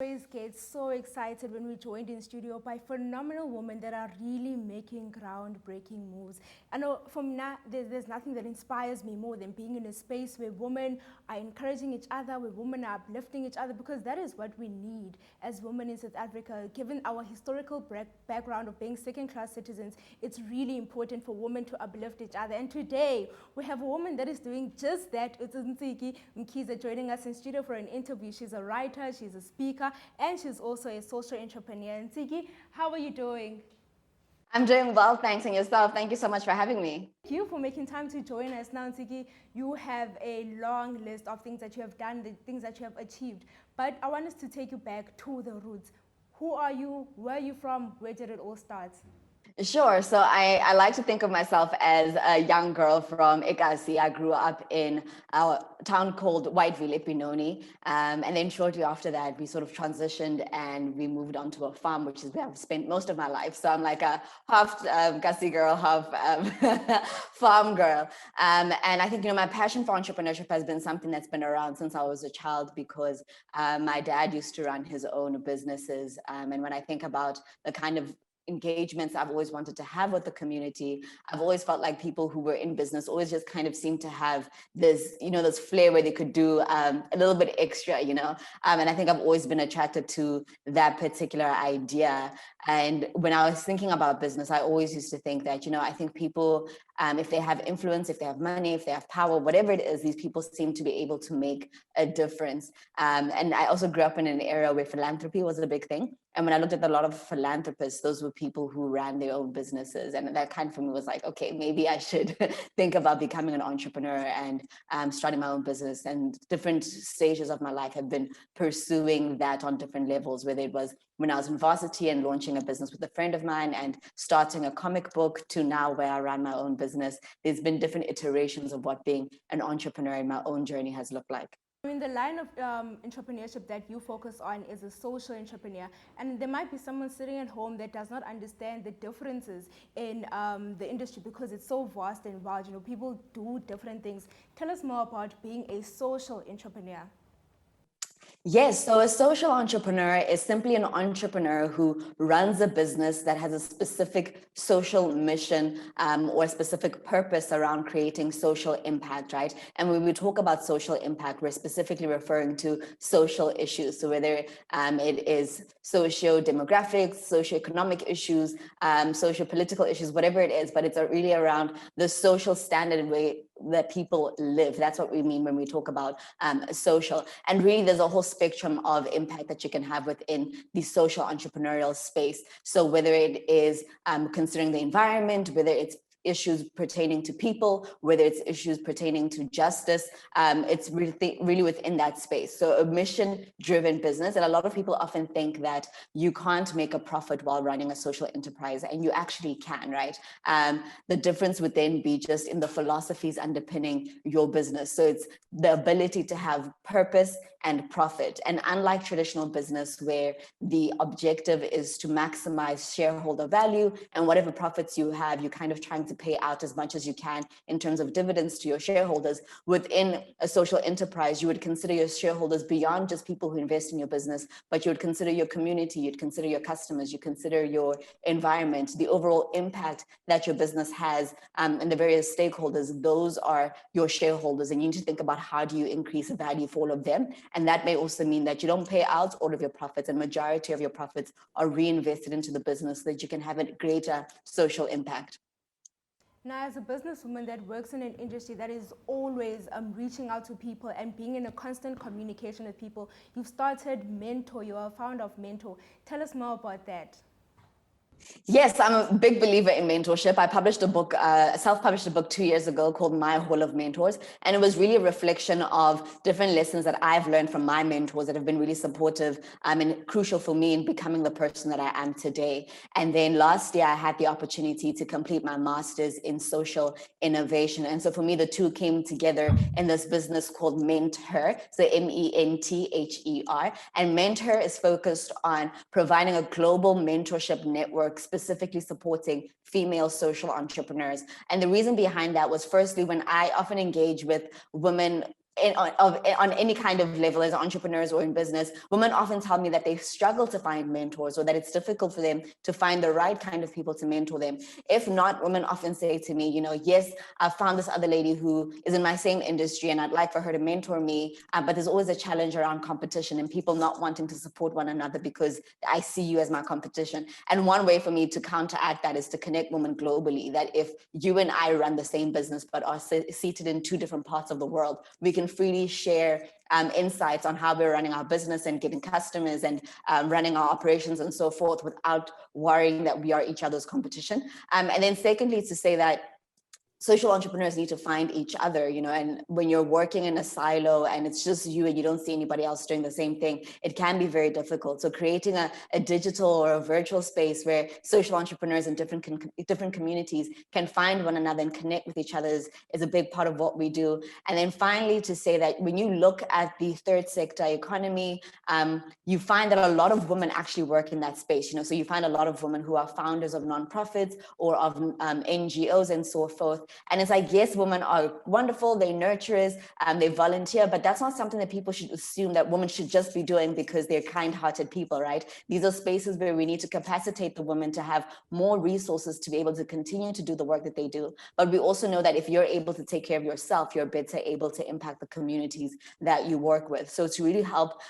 Always get so excited when we joined in studio by phenomenal women that are really making groundbreaking moves. I know from now, there's nothing that inspires me more than being in a space where women are encouraging each other, where women are uplifting each other, because that is what we need as women in South Africa. Given our historical background of being second-class citizens, it's really important for women to uplift each other. And today, we have a woman that is doing just that. It's Nsiki Mkiza joining us in studio for an interview. She's a writer, she's a speaker, and she's also a social entrepreneur. Nsiki, how are you doing? I'm doing well, thanks. And yourself? Thank you so much for having me. Thank you for making time to join us now, Nsiki. You have a long list of things that you have done, the things that you have achieved. But I want us to take you back to the roots. Who are you? Where are you from? Where did it all start? Sure. So I like to think of myself as a young girl from Ikasi. I grew up in a town called Whiteville, Epinoni. And then shortly after that, we sort of transitioned and we moved on to a farm, which is where I've spent most of my life. So I'm like a half Kasi girl, half farm girl. And I think, my passion for entrepreneurship has been something that's been around since I was a child because my dad used to run his own businesses. And when I think about the kind of engagements I've always wanted to have with the community, I've always felt like people who were in business always just kind of seemed to have this flair where they could do a little bit extra, and I think I've always been attracted to that particular idea. And when I was thinking about business, I always used to think that, I think people, if they have influence, if they have money, if they have power, whatever it is, these people seem to be able to make a difference. And I also grew up in an era where philanthropy was a big thing. And when I looked at a lot of philanthropists, those were people who ran their own businesses. And that kind of for me was like, okay, maybe I should think about becoming an entrepreneur and starting my own business. And different stages of my life have been pursuing that on different levels, whether it was when I was in varsity and launching a business with a friend of mine and starting a comic book to now where I run my own business. There's been different iterations of what being an entrepreneur in my own journey has looked like. I mean, the line of entrepreneurship that you focus on is a social entrepreneur. And there might be someone sitting at home that does not understand the differences in the industry because it's so vast and wide. People do different things. Tell us more about being a social entrepreneur. Yes, so a social entrepreneur is simply an entrepreneur who runs a business that has a specific social mission or a specific purpose around creating social impact, right? And when we talk about social impact, we're specifically referring to social issues. So whether it is socio-demographics, socio-economic issues, socio-political issues, whatever it is, but it's really around the social standard way that people live. That's what we mean when we talk about social. And really, there's a whole spectrum of impact that you can have within the social entrepreneurial space. So whether it is considering the environment, whether it's issues pertaining to people, whether it's issues pertaining to justice, it's really within that space. So a mission-driven business, and a lot of people often think that you can't make a profit while running a social enterprise, and you actually can, right? The difference would then be just in the philosophies underpinning your business. So it's the ability to have purpose and profit. And unlike traditional business, where the objective is to maximize shareholder value and whatever profits you have, you're kind of trying to pay out as much as you can in terms of dividends to your shareholders. Within a social enterprise, you would consider your shareholders beyond just people who invest in your business, but you would consider your community, you'd consider your customers, you consider your environment, the overall impact that your business has, and the various stakeholders. Those are your shareholders, and you need to think about how do you increase the value for all of them. And that may also mean that you don't pay out all of your profits, and majority of your profits are reinvested into the business so that you can have a greater social impact. Now, as a businesswoman that works in an industry that is always reaching out to people and being in a constant communication with people, you've started Mentor, you're a founder of Mentor. Tell us more about that. Yes, I'm a big believer in mentorship. I published a book, self-published a book 2 years ago called My Hall of Mentors. And it was really a reflection of different lessons that I've learned from my mentors that have been really supportive and crucial for me in becoming the person that I am today. And then last year, I had the opportunity to complete my master's in social innovation. And so for me, the two came together in this business called Menther, so Menther. And Menther is focused on providing a global mentorship network specifically supporting female social entrepreneurs. And the reason behind that was, firstly, when I often engage with women on any kind of level as entrepreneurs or in business, women often tell me that they struggle to find mentors, or that it's difficult for them to find the right kind of people to mentor them. If not, women often say to me, yes, I found this other lady who is in my same industry and I'd like for her to mentor me, but there's always a challenge around competition and people not wanting to support one another because I see you as my competition. And one way for me to counteract that is to connect women globally, that if you and I run the same business but are seated in two different parts of the world, we can freely share insights on how we're running our business and getting customers and running our operations and so forth without worrying that we are each other's competition. And then secondly, to say that social entrepreneurs need to find each other, and when you're working in a silo and it's just you and you don't see anybody else doing the same thing, it can be very difficult. So creating a digital or a virtual space where social entrepreneurs in different communities can find one another and connect with each other is a big part of what we do. And then finally, to say that when you look at the third sector economy, you find that a lot of women actually work in that space. So you find a lot of women who are founders of nonprofits or of NGOs and so forth. And it's like, yes, women are wonderful, they're nurturers, they volunteer, but that's not something that people should assume that women should just be doing because they're kind-hearted people, right? These are spaces where we need to capacitate the women to have more resources to be able to continue to do the work that they do. But we also know that if you're able to take care of yourself, you're better able to impact the communities that you work with. So to really help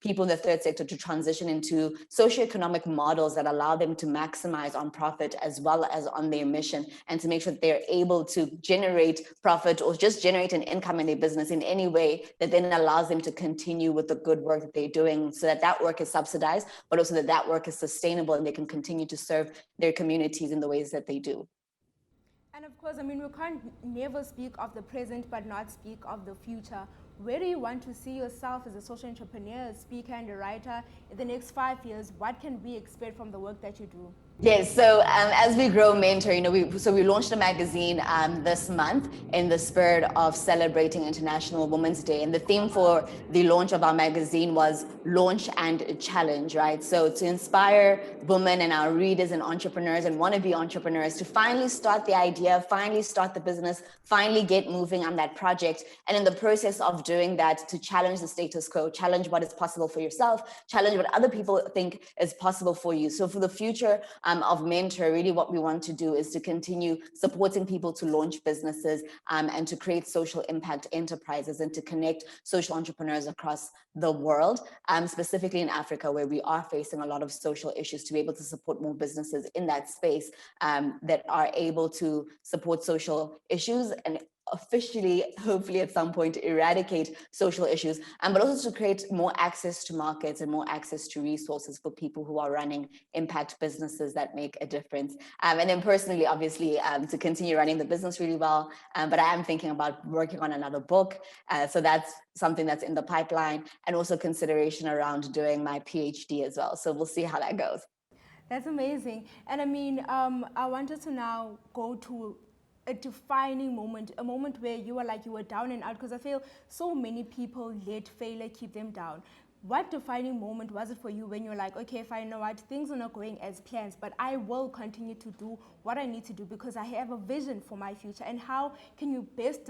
people in the third sector to transition into socioeconomic models that allow them to maximize on profit as well as on their mission, and to make sure that they're able to generate profit or just generate an income in their business in any way that then allows them to continue with the good work that they're doing, so that work is subsidized, but also that work is sustainable and they can continue to serve their communities in the ways that they do. And of course, we can't never speak of the present but not speak of the future. Where do you want to see yourself as a social entrepreneur, a speaker and a writer in the next 5 years? What can we expect from the work that you do? Yes, so as we grow Mentor, we launched a magazine this month in the spirit of celebrating International Women's Day. And the theme for the launch of our magazine was launch and challenge, right? So to inspire women and our readers and entrepreneurs and wannabe entrepreneurs to finally start the idea, finally start the business, finally get moving on that project. And in the process of doing that, to challenge the status quo, challenge what is possible for yourself, challenge what other people think is possible for you. So for the future, of Mentor, really what we want to do is to continue supporting people to launch businesses and to create social impact enterprises and to connect social entrepreneurs across the world, specifically in Africa, where we are facing a lot of social issues, to be able to support more businesses in that space that are able to support social issues and officially, hopefully at some point, eradicate social issues, but also to create more access to markets and more access to resources for people who are running impact businesses that make a difference. And then personally, obviously, to continue running the business really well, but I am thinking about working on another book. So that's something that's in the pipeline, and also consideration around doing my PhD as well. So we'll see how that goes. That's amazing. And I wanted to now go to a defining moment, a moment where you were down and out, because I feel so many people let failure keep them down. What defining moment was it for you when you're like, okay, fine, you know what, things are not going as planned, but I will continue to do what I need to do because I have a vision for my future? And how can you best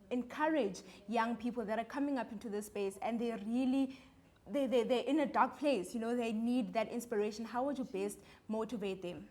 encourage young people that are coming up into this space and they're in a dark place, they need that inspiration? How would you best motivate them?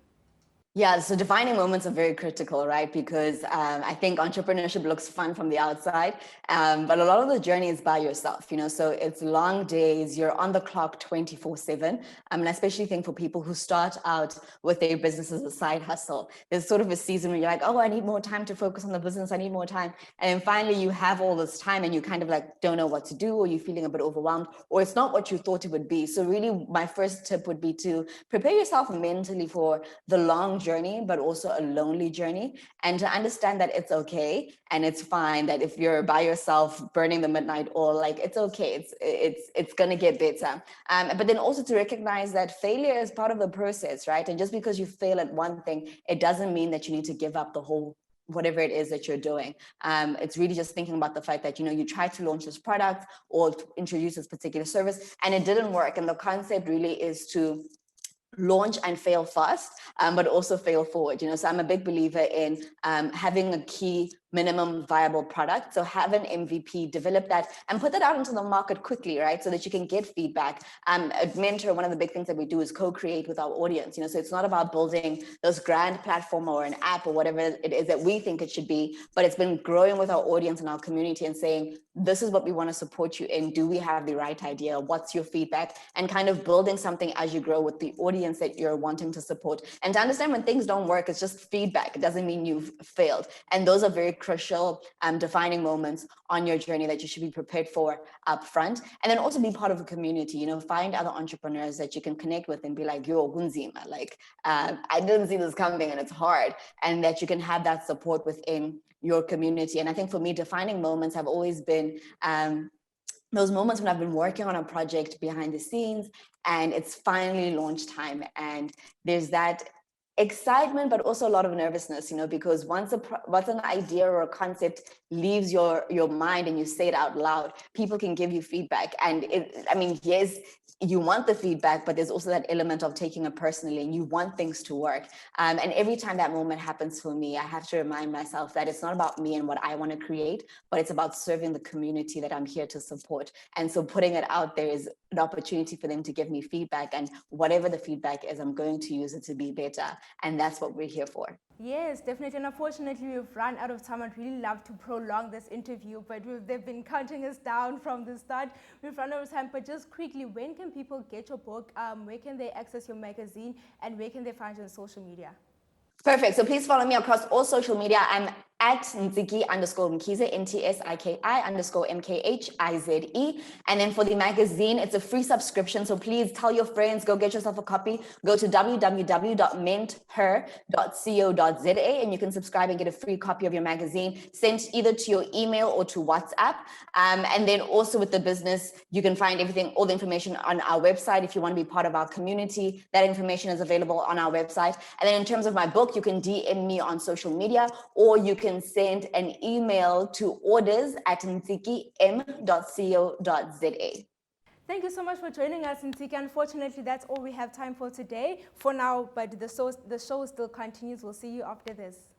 Yeah, so defining moments are very critical, right? Because I think entrepreneurship looks fun from the outside, but a lot of the journey is by yourself, so it's long days, you're on the clock 24/7. And I especially think for people who start out with their business as a side hustle, there's sort of a season where you're like, oh, I need more time to focus on the business, I need more time. And then finally you have all this time and you kind of don't know what to do, or you're feeling a bit overwhelmed, or it's not what you thought it would be. So really my first tip would be to prepare yourself mentally for the long journey, but also a lonely journey, and to understand that it's okay and it's fine, that if you're by yourself burning the midnight oil, it's okay, it's gonna get better. But then also to recognize that failure is part of the process, right? And just because you fail at one thing, it doesn't mean that you need to give up the whole whatever it is that you're doing. It's really just thinking about the fact that, you tried to launch this product or to introduce this particular service and it didn't work. And the concept really is to launch and fail fast, but also fail forward. So I'm a big believer in having a key minimum viable product. So have an MVP, develop that, and put that out into the market quickly, right? So that you can get feedback. At Mentor, one of the big things that we do is co-create with our audience. So it's not about building this grand platform or an app or whatever it is that we think it should be, but it's been growing with our audience and our community and saying, this is what we want to support you in. Do we have the right idea? What's your feedback? And kind of building something as you grow with the audience that you're wanting to support. And to understand when things don't work, it's just feedback. It doesn't mean you've failed. And those are very crucial defining moments on your journey that you should be prepared for up front. And then also be part of a community, find other entrepreneurs that you can connect with and be like, yo, Gunzima, like, I didn't see this coming and it's hard. And that you can have that support within your community. And I think for me, defining moments have always been those moments when I've been working on a project behind the scenes and it's finally launch time. And there's that excitement, but also a lot of nervousness, because once an idea or a concept leaves your mind and you say it out loud, people can give you feedback. And yes, you want the feedback, but there's also that element of taking it personally and you want things to work. And every time that moment happens for me, I have to remind myself that it's not about me and what I want to create, but it's about serving the community that I'm here to support. And so putting it out there is an opportunity for them to give me feedback, and whatever the feedback is, I'm going to use it to be better. And that's what we're here for. Yes, definitely. And unfortunately, we've run out of time. I'd really love to prolong this interview, but they've been counting us down from the start. We've run out of time, but just quickly, when can people get your book? Where can they access your magazine? And where can they find you on social media? Perfect. So please follow me across all social media. I'm at Ntsiki_Mkhize, NTSIKI_MKHIZE. And then for the magazine, it's a free subscription. So please tell your friends, go get yourself a copy. Go to www.menther.co.za and you can subscribe and get a free copy of your magazine sent either to your email or to WhatsApp. And then also with the business, you can find all the information on our website. If you want to be part of our community, that information is available on our website. And then in terms of my book, you can DM me on social media, or you can send an email to orders@ntsikim.co.za. Thank you so much for joining us, Ntsiki. Unfortunately, that's all we have time for today for now, but the show still continues. We'll see you after this.